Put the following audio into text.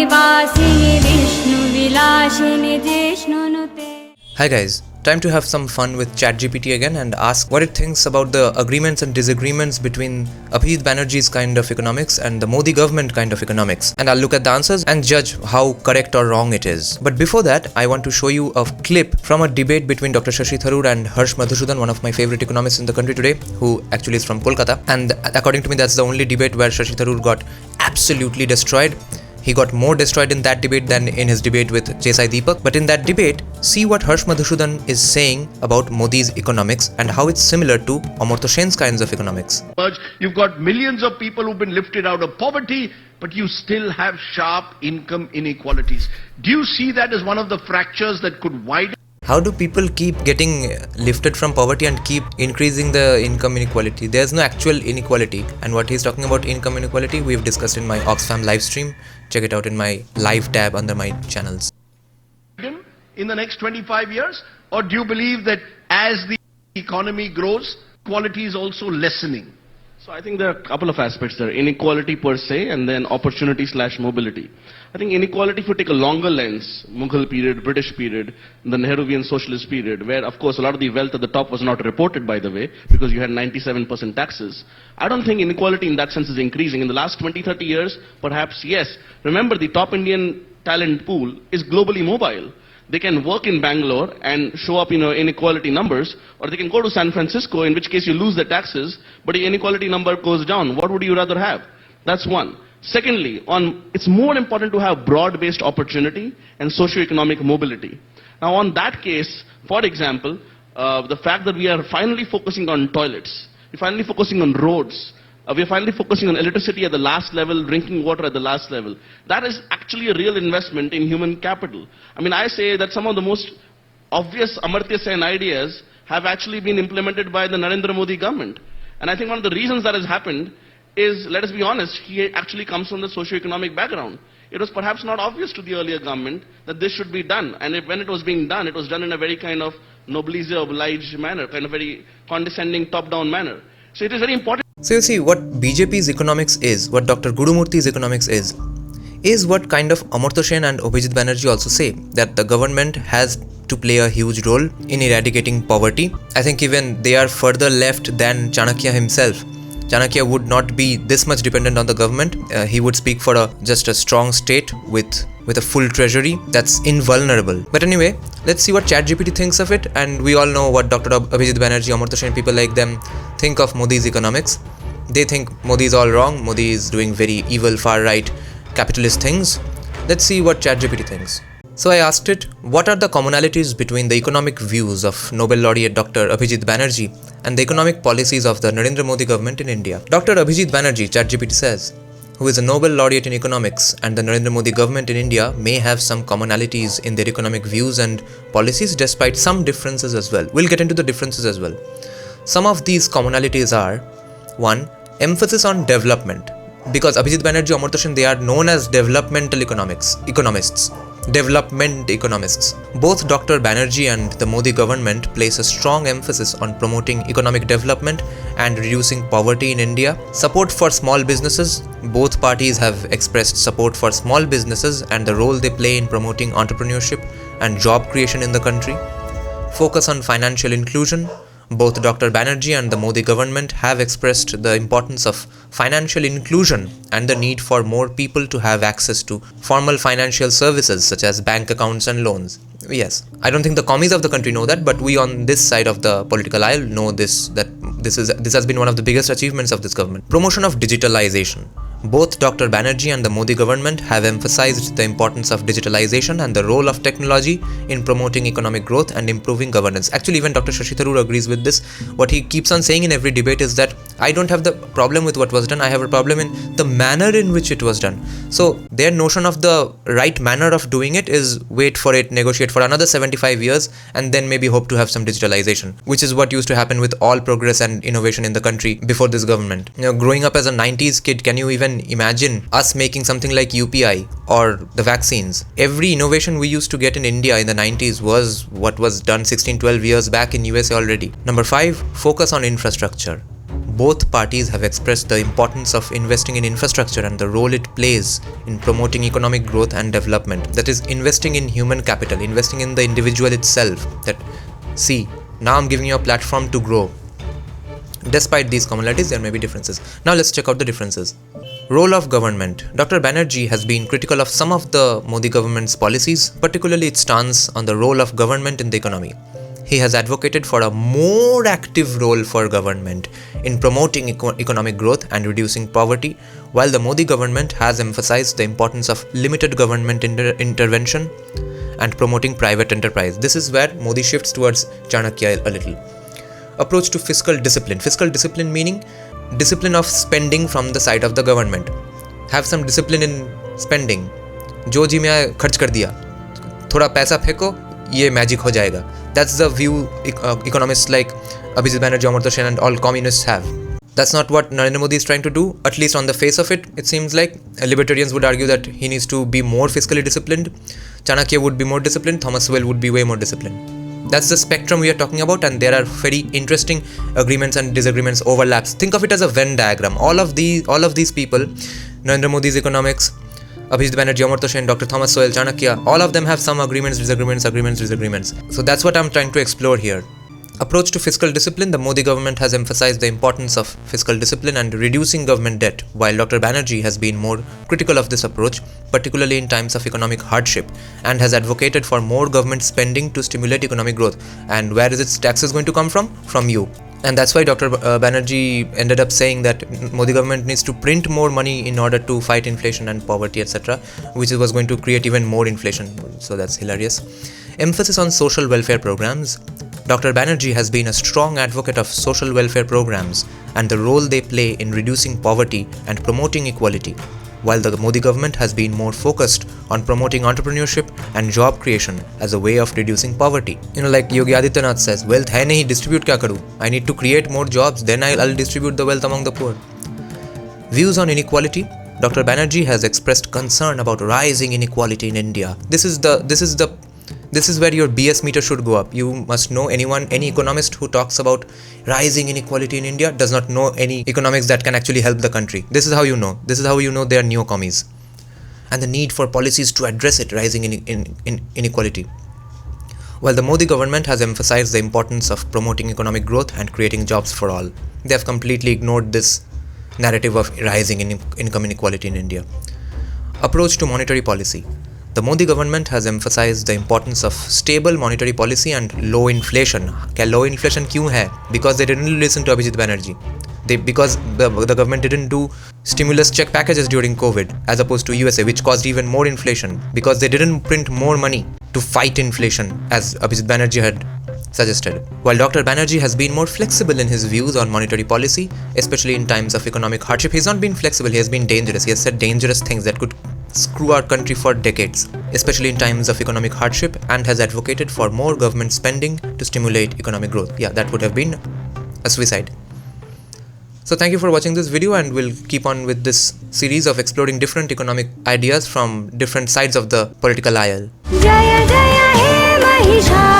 निवासिनि विष्णुविलासिनि जिष्णुनुते. Hi guys, time to have some fun with ChatGPT again and ask what it thinks about the agreements and disagreements between Abhijeet Banerjee's kind of economics and the Modi government kind of economics. And I'll look at the answers and judge how correct or wrong it is. But before that, I want to show you a clip from a debate between Dr. Shashi Tharoor and Madhusudan, one of my favorite economists in the country today, who actually is from Kolkata. And according to me, that's the only debate where Shashi Tharoor got absolutely destroyed. He got more destroyed in that debate than in his debate with Deepak. But in that debate, see what Madhusudan is saying about Modi's economics and how it's similar to Amartya Sen's kinds of economics. You've got millions of people who've been lifted out of poverty, but you still have sharp income inequalities. Do you see that as one of the fractures that could widen? How do people keep getting lifted from poverty and keep increasing the income inequality? There's no actual inequality. And what he's talking about income inequality, we've discussed in my Oxfam live stream. Check it out in my live tab under my channels. In the next 25 years? Or do you believe that as the economy grows, quality is also lessening? So I think there are a couple of aspects there. Inequality per se and then opportunity/mobility. I think inequality, if you take a longer lens, Mughal period, British period, the Nehruvian socialist period, where of course a lot of the wealth at the top was not reported, by the way, because you had 97% taxes. I don't think inequality in that sense is increasing. In the last 20-30 years, perhaps yes. Remember, the top Indian talent pool is globally mobile. They can work in Bangalore and show up, inequality numbers, or they can go to San Francisco, in which case you lose the taxes, but the inequality number goes down. What would you rather have? That's one. Secondly, it's more important to have broad-based opportunity and socio-economic mobility. Now, on that case, for example, the fact that we are finally focusing on toilets, we're finally focusing on roads, we are finally focusing on electricity at the last level, drinking water at the last level. That is actually a real investment in human capital. I mean, I say that some of the most obvious Amartya Sen ideas have actually been implemented by the Narendra Modi government. And I think one of the reasons that has happened is, let us be honest, he actually comes from the socio-economic background. It was perhaps not obvious to the earlier government that this should be done. And when it was being done, it was done in a very kind of noblesse oblige manner, kind of very condescending top-down manner. So it is very important. So you see, what BJP's economics is, what Dr. Gurumurthy's economics is what kind of Amartya Sen and Abhijeet Banerjee also say, that the government has to play a huge role in eradicating poverty. I think even they are further left than Chanakya himself. Chanakya would not be this much dependent on the government. He would speak for just a strong state with a full treasury that's invulnerable. But anyway, let's see what ChatGPT thinks of it. And we all know what Dr. Abhijeet Banerjee, Amartya Sen, people like them think of Modi's economics. They think Modi is all wrong. Modi is doing very evil, far-right, capitalist things. Let's see what ChatGPT thinks. So I asked it, what are the commonalities between the economic views of Nobel laureate Dr. Abhijeet Banerjee and the economic policies of the Narendra Modi government in India? Dr. Abhijeet Banerjee, ChatGPT says, who is a Nobel laureate in economics, and the Narendra Modi government in India may have some commonalities in their economic views and policies despite some differences as well. We'll get into the differences as well. Some of these commonalities are: 1. Emphasis on development. Because Abhijeet Banerjee, Amartya Sen, they are known as developmental economists. Development economists. Both Dr. Banerjee and the Modi government place a strong emphasis on promoting economic development and reducing poverty in India. Support for small businesses. Both parties have expressed support for small businesses and the role they play in promoting entrepreneurship and job creation in the country. Focus on financial inclusion. Both Dr. Banerjee and the Modi government have expressed the importance of financial inclusion and the need for more people to have access to formal financial services such as bank accounts and loans. Yes, I don't think the commies of the country know that, but we on this side of the political aisle know this has been one of the biggest achievements of this government. Promotion of digitalization. Both Dr. Banerjee and the Modi government have emphasized the importance of digitalization and the role of technology in promoting economic growth and improving governance. Actually, even Dr. Shashi Tharoor agrees with this. What he keeps on saying in every debate is that I don't have the problem with what was done, I have a problem in the manner in which it was done. So their notion of the right manner of doing it is wait for it, negotiate for another 75 years and then maybe hope to have some digitalization, which is what used to happen with all progress and innovation in the country before this government. Growing up as a 90s kid, can you even imagine us making something like UPI or the vaccines? Every innovation we used to get in India in the 90s was what was done 16-12 years back in USA already. Number 5, focus on infrastructure. both parties have expressed the importance of investing in infrastructure and the role it plays in promoting economic growth and development. That is, investing in human capital, investing in the individual itself. That, see, now I'm giving you a platform to grow. Despite these commonalities, there may be differences. Now let's check out the differences. Role of government. Dr. Banerjee has been critical of some of the Modi government's policies, particularly its stance on the role of government in the economy. He has advocated for a more active role for government in promoting economic growth and reducing poverty, while the Modi government has emphasized the importance of limited government intervention and promoting private enterprise. This is where Modi shifts towards Chanakya a little. Approach to fiscal discipline. Fiscal discipline meaning discipline of spending from the side of the government. Have some discipline in spending. जो जी मैं खर्च कर दिया, थोड़ा पैसा फेंको, ये magic हो जाएगा. That's the view economists like Abhijeet, Banerjee, Amartya Sen and all communists have. That's not what Narendra Modi is trying to do, at least on the face of it. It seems like libertarians would argue that he needs to be more fiscally disciplined. Chanakya would be more disciplined. Sowell would be way more disciplined. That's the spectrum we are talking about, and there are very interesting agreements and disagreements, overlaps. Think of it as a Venn diagram. All of these people, Narendra Modi's economics, Abhijeet Banerjee, Amartya Sen, Dr. Thomas Sowell, Chanakya, all of them have some agreements, disagreements. So that's what I'm trying to explore here. Approach to fiscal discipline. The Modi government has emphasized the importance of fiscal discipline and reducing government debt, while Dr. Banerjee has been more critical of this approach, particularly in times of economic hardship, and has advocated for more government spending to stimulate economic growth. And where is its taxes going to come from? From you. And that's why Dr. Banerjee ended up saying that Modi government needs to print more money in order to fight inflation and poverty, etc., which was going to create even more inflation. So that's hilarious. Emphasis on social welfare programs. Dr. Banerjee has been a strong advocate of social welfare programs and the role they play in reducing poverty and promoting equality, while the Modi government has been more focused on promoting entrepreneurship and job creation as a way of reducing poverty. Like Yogi Adityanath says, wealth hai nahi, distribute kya karu? I need to create more jobs, then I'll distribute the wealth among the poor. Views on inequality. Dr. Banerjee has expressed concern about rising inequality in India. This is where your BS meter should go up. You must know any economist who talks about rising inequality in India does not know any economics that can actually help the country. This is how you know. This is how you know they are neo-commies. And the need for policies to address it, rising inequality. While the Modi government has emphasized the importance of promoting economic growth and creating jobs for all, they have completely ignored this narrative of rising income inequality in India. Approach to monetary policy. The Modi government has emphasized the importance of stable monetary policy and low inflation. क्या low inflation क्यों है? Because they didn't listen to Abhijeet Banerjee. Because the government didn't do stimulus check packages during COVID, as opposed to USA, which caused even more inflation. Because they didn't print more money to fight inflation, as Abhijeet Banerjee had suggested. While Dr. Banerjee has been more flexible in his views on monetary policy, especially in times of economic hardship, he's not been flexible, he has been dangerous. He has said dangerous things that could screw our country for decades, especially in times of economic hardship, and has advocated for more government spending to stimulate economic growth. Yeah, that would have been a suicide. So thank you for watching this video, and we'll keep on with this series of exploring different economic ideas from different sides of the political aisle. Jaya Jaya He Mahisha